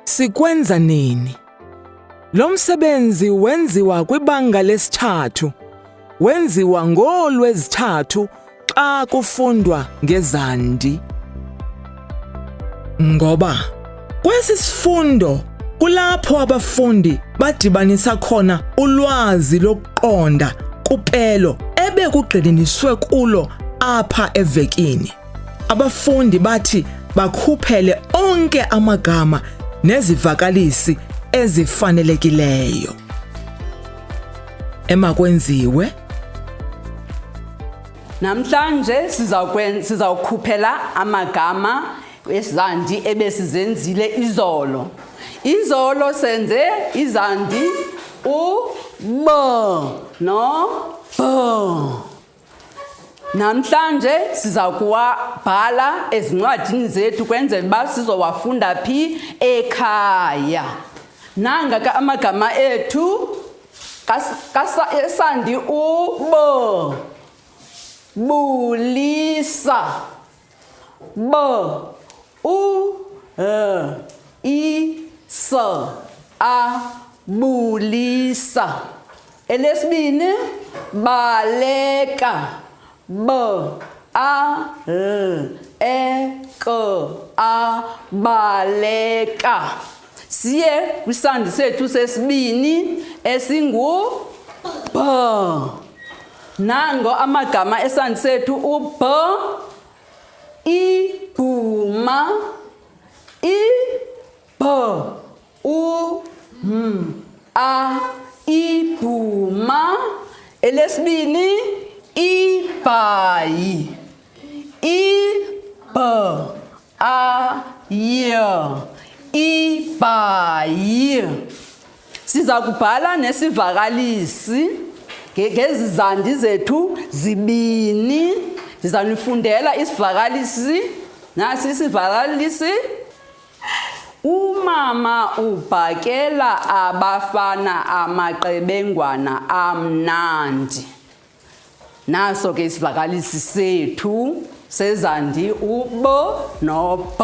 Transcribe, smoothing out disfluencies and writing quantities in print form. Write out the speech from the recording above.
Sikwenza nini? Lo msebenzi wenziwa kwibanga lesithathu. Wenziwa ngoLwezithathu xa kufundwa ngezandi. Ngoba kwesi sifundo kulapho abafundi badibanisa khona ulwazi lokuqonda kupelo ebekugxininiswe kulo apha evekini. Abafundi bathi bakhuphele onke amagama nezivakalisi ezifanelekileyo. Emakwenziwe. Namhlanje sizawukhuphela amagama esizandi ebesizenzile izolo. Izolo senze izandi u-b no b. Namhlanje siza kuwabhala ezincwadini zethu kwenzela uba sizowafunda phi ekhaya. Nanga ka amagama ethu esandi u-b. Bulisa. B. U. I. S. A. Bulisa. Elesibini. Baleka. B. A. L. E. K. A. Baleka. Siye kwisandi sethu sesibini esingu B. Nango amagama esandi sethu u-B. Ibhuma. I-B. A. Ibhuma. Elesibini. Ibhayi. I-B. A. Y. Ibhayi. Siza kubhala nesivakalisi ngezizandi zethu zibini. Sizanifundela isivakalisi. Nasi isivakalisi. Umama ubhakela abafana amaqebengwana amnandi. Naso ke isivakalisi sethu sezandi u-B no-B.